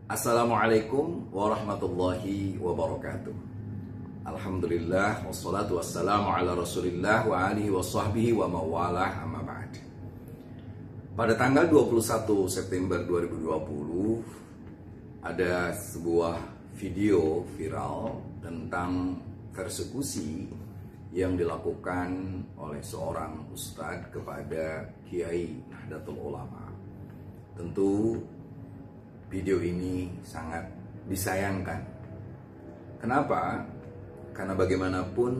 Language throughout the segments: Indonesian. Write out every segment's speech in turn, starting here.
Assalamualaikum warahmatullahi wabarakatuh. Alhamdulillah wassalatu wassalamu ala Rasulillah wa alihi wa sahbihi wa mawalah amma ba'd. Pada tanggal 21 September 2020 ada sebuah video viral tentang persekusi yang dilakukan oleh seorang ustadz kepada Kiai Nahdlatul Ulama. Tentu video ini sangat disayangkan. Kenapa? Karena bagaimanapun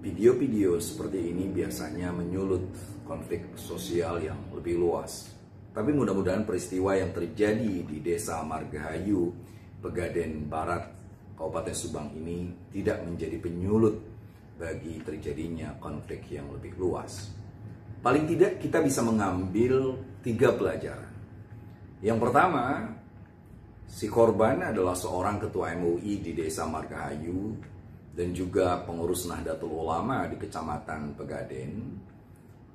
video-video seperti ini biasanya menyulut konflik sosial yang lebih luas. Tapi mudah-mudahan peristiwa yang terjadi di Desa Margahayu, Pegadaian Barat, Kabupaten Subang ini tidak menjadi penyulut bagi terjadinya konflik yang lebih luas. Paling tidak kita bisa mengambil 3 pelajaran. Yang pertama, si korban adalah seorang ketua MUI di Desa Margahayu dan juga pengurus Nahdlatul Ulama di Kecamatan Pegadaian.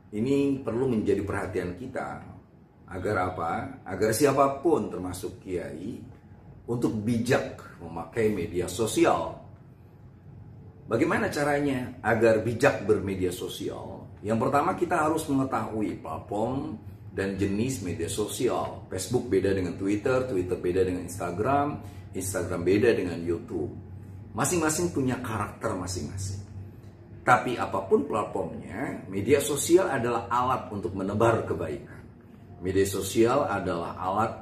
Ini perlu menjadi perhatian kita agar apa? Agar siapapun termasuk kiai untuk bijak memakai media sosial. Bagaimana caranya agar bijak bermedia sosial? Yang pertama, kita harus mengetahui platform dan jenis media sosial. Facebook beda dengan Twitter, Twitter beda dengan Instagram, Instagram beda dengan YouTube. Masing-masing punya karakter masing-masing. Tapi apapun platformnya, media sosial adalah alat untuk menebar kebaikan. Media sosial adalah alat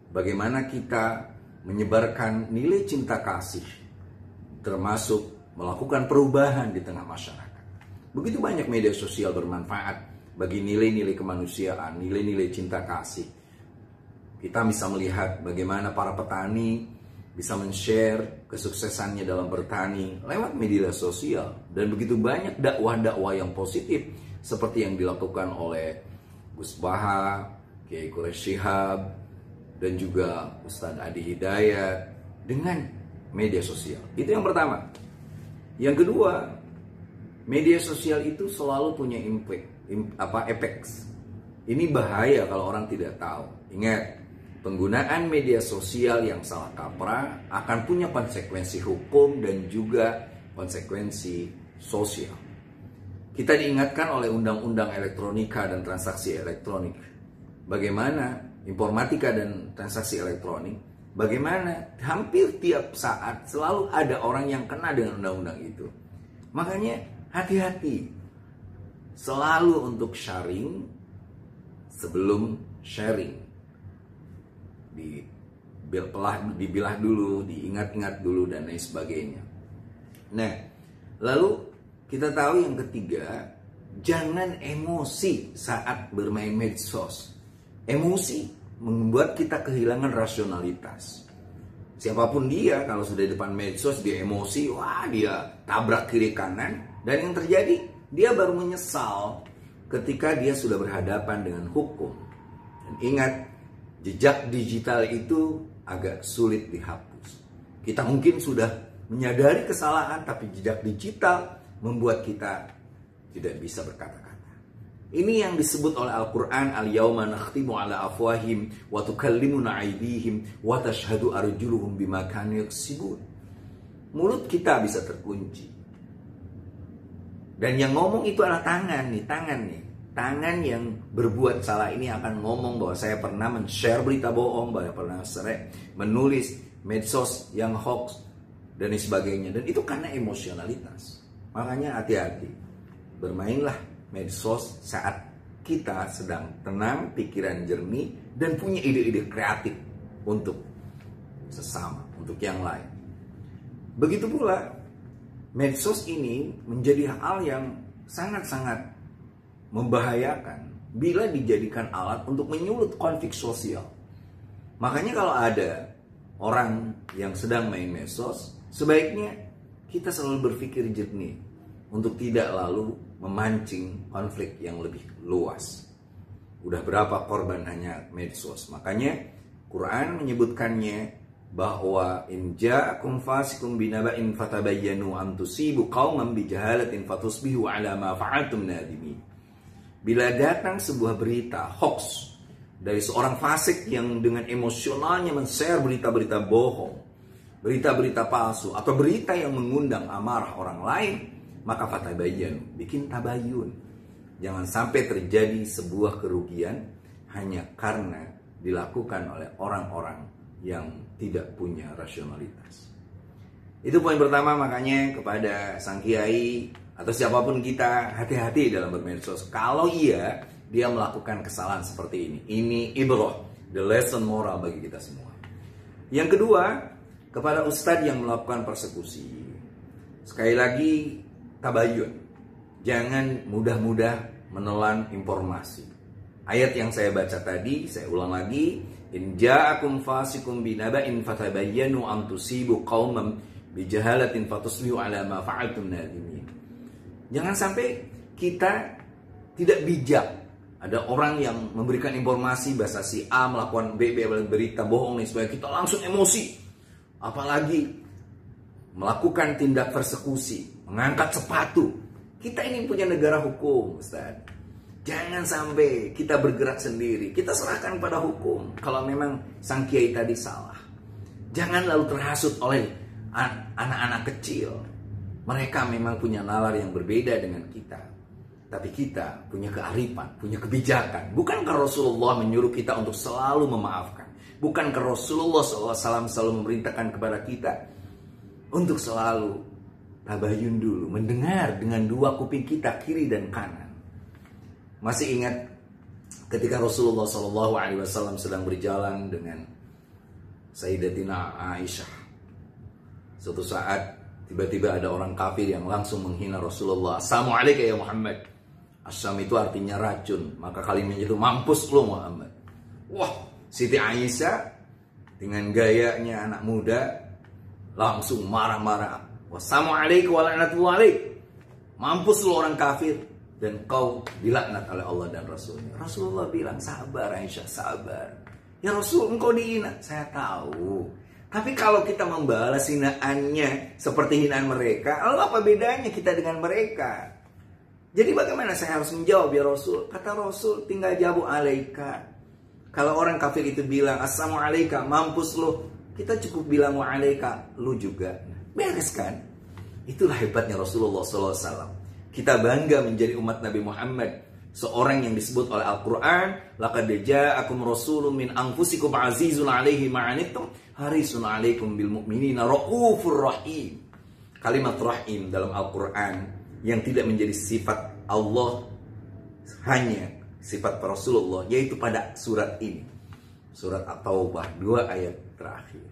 bagaimana kita menyebarkan nilai cinta kasih, termasuk melakukan perubahan di tengah masyarakat. Begitu banyak media sosial bermanfaat bagi nilai-nilai kemanusiaan, nilai-nilai cinta kasih. Kita bisa melihat bagaimana para petani bisa men-share kesuksesannya dalam bertani lewat media sosial. Dan begitu banyak dakwah-dakwah yang positif seperti yang dilakukan oleh Gus Baha, Kiai Quraisy Shihab, dan juga Ustadz Adi Hidayat dengan media sosial. Itu yang pertama. Yang kedua, media sosial itu selalu punya efek. Ini bahaya kalau orang tidak tahu. Ingat, penggunaan media sosial yang salah kaprah akan punya konsekuensi hukum dan juga konsekuensi sosial. Kita diingatkan oleh Undang-Undang Elektronika dan Transaksi Elektronik. Bagaimana informatika dan transaksi elektronik, bagaimana hampir tiap saat selalu ada orang yang kena dengan undang-undang itu. Makanya hati-hati selalu untuk sharing sebelum sharing. Dibilah dulu, diingat-ingat dulu, dan lain sebagainya. Nah, lalu kita tahu yang ketiga, jangan emosi saat bermain medsos. Emosi membuat kita kehilangan rasionalitas. Siapapun dia, kalau sudah di depan medsos dia emosi, wah dia tabrak kiri kanan, dan yang terjadi dia baru menyesal ketika dia sudah berhadapan dengan hukum. Dan ingat, jejak digital itu agak sulit dihapus. Kita mungkin sudah menyadari kesalahan, tapi jejak digital membuat kita tidak bisa berkata-kata. Ini yang disebut oleh Al-Quran, Al-Yawma nakhtimu ala afwahim wa tukallimuna aydihim wa tashhadu arjuluhum bima kanu yaksibun. Mulut kita bisa terkunci. Dan yang ngomong itu adalah tangan nih. Tangan yang berbuat salah ini akan ngomong bahwa saya pernah men-share berita bohong, bahwa pernah menulis medsos yang hoax, dan sebagainya. Dan itu karena emosionalitas. Makanya hati-hati. Bermainlah medsos saat kita sedang tenang, pikiran jernih, dan punya ide-ide kreatif untuk sesama, untuk yang lain. Begitu pula, medsos ini menjadi hal yang sangat-sangat membahayakan bila dijadikan alat untuk menyulut konflik sosial. Makanya kalau ada orang yang sedang main medsos, sebaiknya kita selalu berpikir jernih untuk tidak lalu memancing konflik yang lebih luas. Udah berapa korban hanya medsos. Makanya Quran menyebutkannya bahwa in ja'akum fasikum binaba'in fatabayyanu an tusibu qauman bijahalatin fatusbihu ala ma fa'altum nadimin. Bila datang sebuah berita hoax dari seorang fasik yang dengan emosionalnya men-share berita-berita bohong, berita-berita palsu, atau berita yang mengundang amarah orang lain, maka fatabayyanu, bikin tabayun. Jangan sampai terjadi sebuah kerugian hanya karena dilakukan oleh orang-orang yang tidak punya rasionalitas. Itu poin pertama, makanya kepada sang kiai atau siapapun kita, hati-hati dalam bermedsos. Kalau dia melakukan kesalahan seperti ini. Ini ibrah, the lesson moral bagi kita semua. Yang kedua, kepada ustadz yang melakukan persekusi, sekali lagi tabayun. Jangan mudah-mudah menelan informasi. Ayat yang saya baca tadi, saya ulang lagi. In ja'akum fasikum binaba'in fatabayyanu an tusibu qauman bijahalatin fatusbihu ala ma fa'altum nadimin. Jangan sampai kita tidak bijak. Ada orang yang memberikan informasi bahasa si A melakukan B, berita bohong nih, supaya kita langsung emosi. Apalagi melakukan tindak persekusi, mengangkat sepatu. Kita ini punya negara hukum, Ustaz. Jangan sampai kita bergerak sendiri. Kita serahkan pada hukum. Kalau memang sang kiai tadi salah, jangan lalu terhasut oleh anak-anak kecil. Mereka memang punya nalar yang berbeda dengan kita. Tapi kita punya kearifan, punya kebijakan. Bukankah Rasulullah menyuruh kita untuk selalu memaafkan? Bukankah Rasulullah SAW selalu memerintahkan kepada kita untuk selalu tabayun dulu, mendengar dengan dua kuping kita, kiri dan kanan. Masih ingat ketika Rasulullah SAW sedang berjalan dengan Sayyidatina Aisyah. Suatu saat tiba-tiba ada orang kafir yang langsung menghina Rasulullah. Assalamualaikum ya Muhammad. Assam itu artinya racun. Maka kalimatnya itu, mampus lo Muhammad. Wah, Siti Aisyah dengan gayanya anak muda langsung marah-marah. Wassalamualaikum warahmatullahi wabarakatuh. Mampus lo orang kafir, dan kau dilaknat oleh Allah dan Rasulnya. Rasulullah bilang, sabar Aisyah, sabar. Ya Rasul, engkau dihina. Saya tahu. Tapi kalau kita membalas hinaannya seperti hinaan mereka, lalu apa bedanya kita dengan mereka? Jadi bagaimana saya harus menjawab ya Rasul? Kata Rasul, tinggal jawab alaika. Kalau orang kafir itu bilang assalamualaikum, mampus lo, kita cukup bilang wa alaika, lu juga. Beres kan? Itulah hebatnya Rasulullah SAW. Kita bangga menjadi umat Nabi Muhammad, seorang yang disebut oleh Al-Quran, laqad ja'akum rasulun min anfusikum azizun alaihi ma'anittum harisun alaikum bil mu'minina raufur rahim. Kalimat rahim dalam Al-Quran yang tidak menjadi sifat Allah, hanya sifat Rasulullah, yaitu pada surat ini, surat At-Taubah 2 ayat terakhir.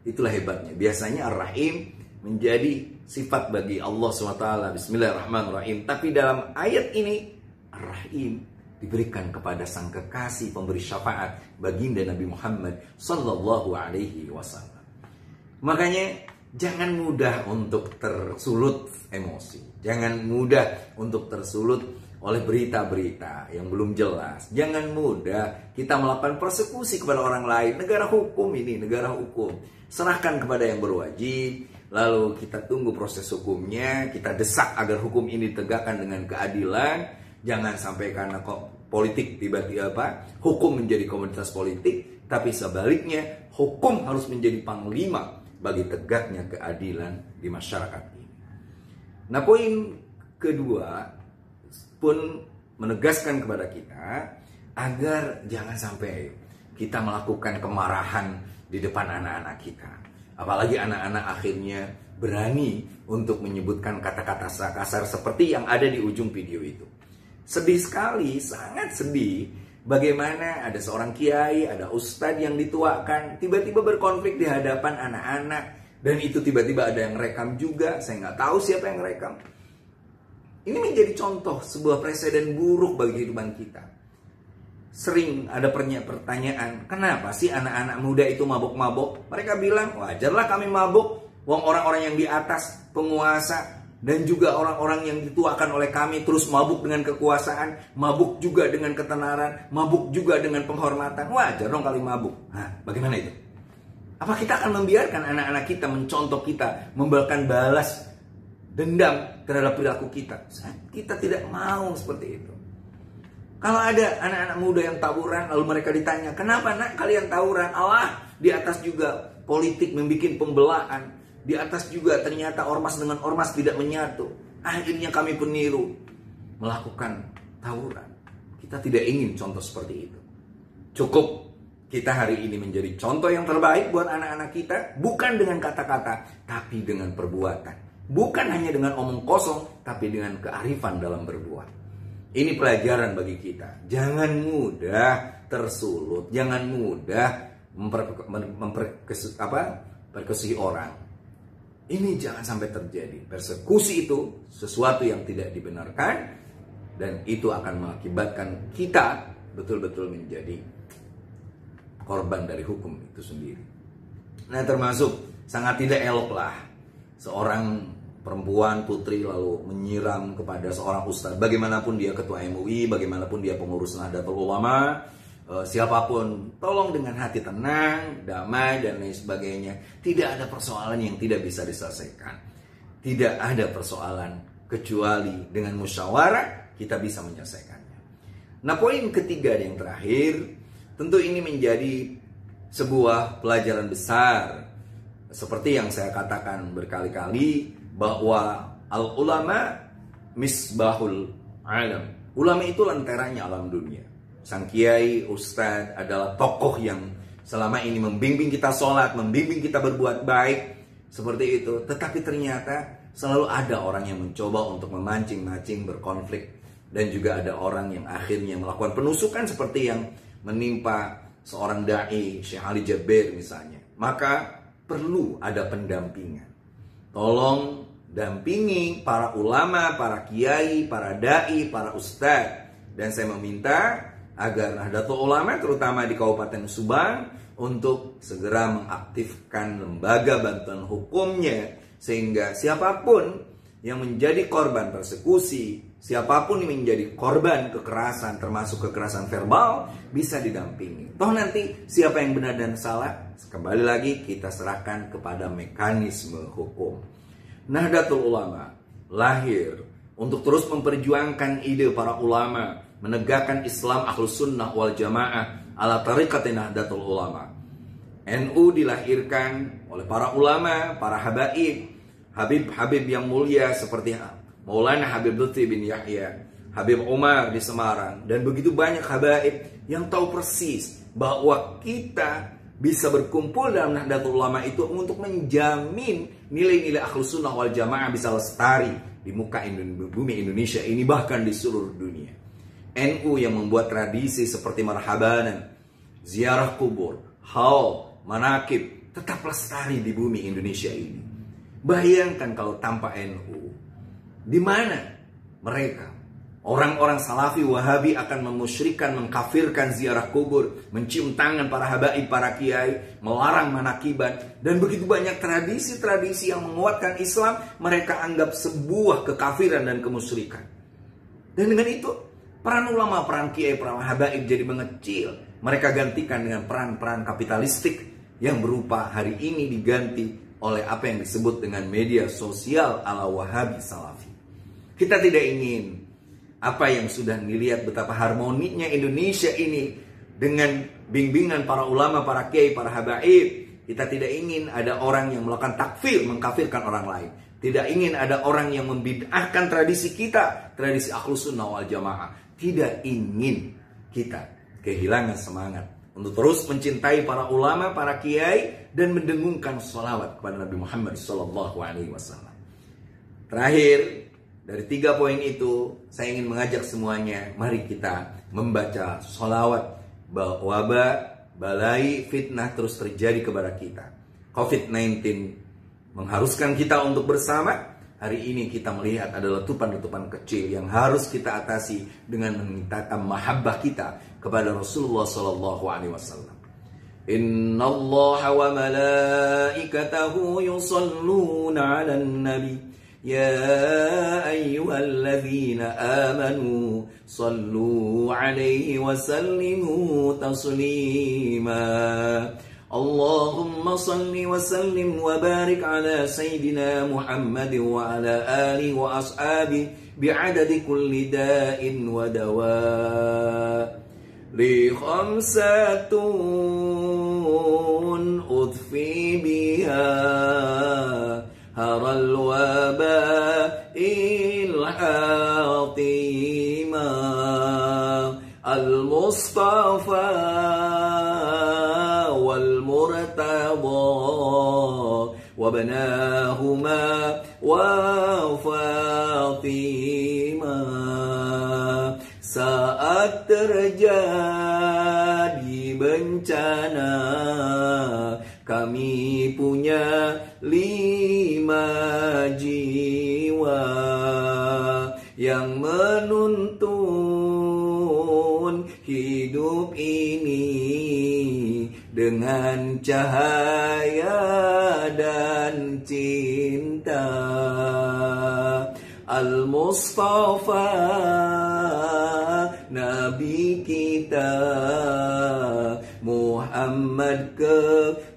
Itulah hebatnya. Biasanya Ar-Rahim menjadi sifat bagi Allah SWT. Bismillahirrahmanirrahim. Tapi dalam ayat ini Ar-Rahim diberikan kepada sang kekasih pemberi syafaat, baginda Nabi Muhammad Sallallahu Alaihi Wasallam. Makanya jangan mudah untuk tersulut emosi. Jangan mudah untuk tersulut oleh berita-berita yang belum jelas. Jangan mudah kita melakukan persekusi kepada orang lain. Negara hukum ini, negara hukum. Serahkan kepada yang berwajib. Lalu kita tunggu proses hukumnya. Kita desak agar hukum ini ditegakkan dengan keadilan. Jangan sampai karena kok politik tiba-tiba hukum menjadi komoditas politik. Tapi sebaliknya, hukum harus menjadi panglima bagi tegaknya keadilan di masyarakat ini. Nah, poin kedua pun menegaskan kepada kita agar jangan sampai kita melakukan kemarahan di depan anak-anak kita. Apalagi anak-anak akhirnya berani untuk menyebutkan kata-kata kasar seperti yang ada di ujung video itu. Sedih sekali, sangat sedih. Bagaimana ada seorang kiai, ada ustadz yang dituakan, tiba-tiba berkonflik di hadapan anak-anak. Dan itu tiba-tiba ada yang rekam juga. Saya nggak tahu siapa yang rekam. Ini menjadi contoh sebuah presiden buruk bagi kehidupan kita. Sering ada pertanyaan, kenapa sih anak-anak muda itu mabuk-mabuk? Mereka bilang, wajarlah kami mabuk. Wong orang-orang yang di atas penguasa dan juga orang-orang yang dituakan oleh kami terus mabuk dengan kekuasaan, mabuk juga dengan ketenaran, mabuk juga dengan penghormatan. Wajar dong kali mabuk. Nah, bagaimana itu? Apa kita akan membiarkan anak-anak kita mencontoh kita, membalas balas dendam terhadap perilaku kita? Kita tidak mau seperti itu. Kalau ada anak-anak muda yang tawuran, lalu mereka ditanya, kenapa nak kalian tawuran? Allah, di atas juga politik membuat pembelaan. Di atas juga ternyata ormas dengan ormas tidak menyatu. Akhirnya kami peniru melakukan tawuran. Kita tidak ingin contoh seperti itu. Cukup kita hari ini menjadi contoh yang terbaik buat anak-anak kita. Bukan dengan kata-kata, tapi dengan perbuatan. Bukan hanya dengan omong kosong, tapi dengan kearifan dalam berbuat. Ini pelajaran bagi kita. Jangan mudah tersulut. Jangan mudah memperkesi orang. Ini jangan sampai terjadi. Persekusi itu sesuatu yang tidak dibenarkan. Dan itu akan mengakibatkan kita betul-betul menjadi korban dari hukum itu sendiri. Nah, termasuk sangat tidak elok lah seorang perempuan putri lalu menyiram kepada seorang ustadz. Bagaimanapun dia ketua MUI, bagaimanapun dia pengurus Nahdlatul Ulama, siapapun, tolong dengan hati tenang, damai dan lain sebagainya. Tidak ada persoalan yang tidak bisa diselesaikan. Tidak ada persoalan kecuali dengan musyawarah kita bisa menyelesaikannya. Nah, poin ketiga yang terakhir, tentu ini menjadi sebuah pelajaran besar. Seperti yang saya katakan berkali-kali, bahwa al-ulama misbahul alam. Ulama itu lantarannya alam dunia. Sang kiai, ustadz adalah tokoh yang selama ini membimbing kita sholat, membimbing kita berbuat baik. Seperti itu. Tetapi ternyata selalu ada orang yang mencoba untuk memancing-mancing, berkonflik. Dan juga ada orang yang akhirnya melakukan penusukan seperti yang menimpa seorang da'i, Syekh Ali Jabir misalnya. Maka perlu ada pendampingan. Tolong dampingi para ulama, para kiai, para da'i, para ustadz. Dan saya meminta agar Nahdlatul Ulama terutama di Kabupaten Subang untuk segera mengaktifkan lembaga bantuan hukumnya. Sehingga siapapun yang menjadi korban persekusi, siapapun yang menjadi korban kekerasan, termasuk kekerasan verbal, bisa didampingi. Toh nanti siapa yang benar dan salah, kembali lagi kita serahkan kepada mekanisme hukum. Nahdlatul Ulama lahir untuk terus memperjuangkan ide para ulama, menegakkan Islam Ahlus Sunnah wal Jamaah ala tariqati Nahdlatul Ulama. NU dilahirkan oleh para ulama, para habaib, Habib-habib yang mulia seperti Maulana Habib Lutfi bin Yahya, Habib Umar di Semarang, dan begitu banyak habaib yang tahu persis bahwa kita bisa berkumpul dalam Nahdlatul Ulama itu untuk menjamin nilai-nilai Ahlus Sunnah wal Jamaah bisa lestari di muka bumi Indonesia ini, bahkan di seluruh dunia. NU yang membuat tradisi seperti marhabanan, ziarah kubur, haul, manakib tetap lestari di bumi Indonesia ini. Bayangkan kalau tanpa NU, di mana mereka, orang-orang Salafi Wahabi akan memusyrikan, mengkafirkan ziarah kubur, mencium tangan para habaib, para kiai, melarang manakiban, dan begitu banyak tradisi-tradisi yang menguatkan Islam mereka anggap sebuah kekafiran dan kemusyrikan. Dan dengan itu, peran ulama, peran kiai, peran habaib jadi mengecil. Mereka gantikan dengan peran-peran kapitalistik yang berupa hari ini diganti oleh apa yang disebut dengan media sosial ala Wahabi Salafi. Kita tidak ingin apa yang sudah dilihat betapa harmoninya Indonesia ini dengan bimbingan para ulama, para kiai, para habaib. Kita tidak ingin ada orang yang melakukan takfir, mengkafirkan orang lain. Tidak ingin ada orang yang membid'ahkan tradisi kita, tradisi Ahlus Sunnah wal Jamaah. Tidak ingin kita kehilangan semangat untuk terus mencintai para ulama, para kiai, dan mendengungkan sholawat kepada Nabi Muhammad SAW. Terakhir, dari 3 poin itu, saya ingin mengajak semuanya, mari kita membaca sholawat. Wabah, balai, fitnah terus terjadi kepada kita. COVID-19 mengharuskan kita untuk bersama. Hari ini kita melihat ada letupan-letupan kecil yang harus kita atasi dengan memintakan mahabbah kita kepada Rasulullah SAW. Inna Allah wa malaikatahu yusalluna 'alan nabi ya ayyuhalladzina amanu sallu 'alaihi wa sallimu taslima. Allahumma salli wa sallim wa barik ala Sayyidina Muhammad wa ala alihi wa ashabihi بعدد كل داء ودواء لي خمسة أضفي بها هرى الوباء الحاطمة المصطفى والمرتضى وبناهما وفاطمة saat terjadi bencana kami punya 5 jiwa yang menuntun hidup ini dengan cahaya dan cinta. Al-Mustafa Nabi kita, Muhammad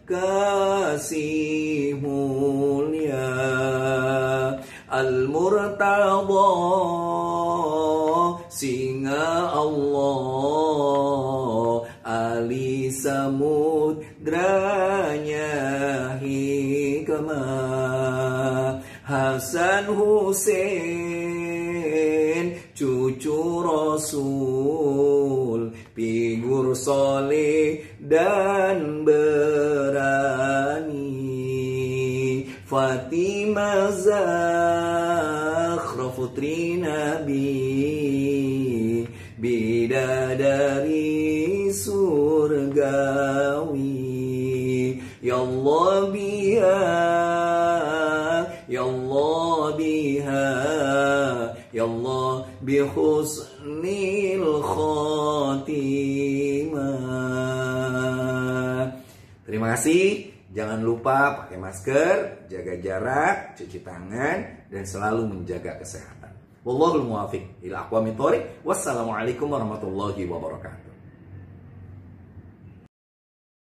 kekasih mulia, Al-Murtadha singa Allah, Ali samudranya hikmah, Hasan Hussein cucu Rasul, figur soleh dan berani, Fatimah Zahra putri Nabi, bidadari surgawi, ya Allah biha, ya Allah biha, ya Allah bihusnil khatimah. Terima kasih. Jangan lupa pakai masker, jaga jarak, cuci tangan, dan selalu menjaga kesehatan. Wallahul muwaffiq ila aqwamit thoriq. Wassalamualaikum warahmatullahi wabarakatuh.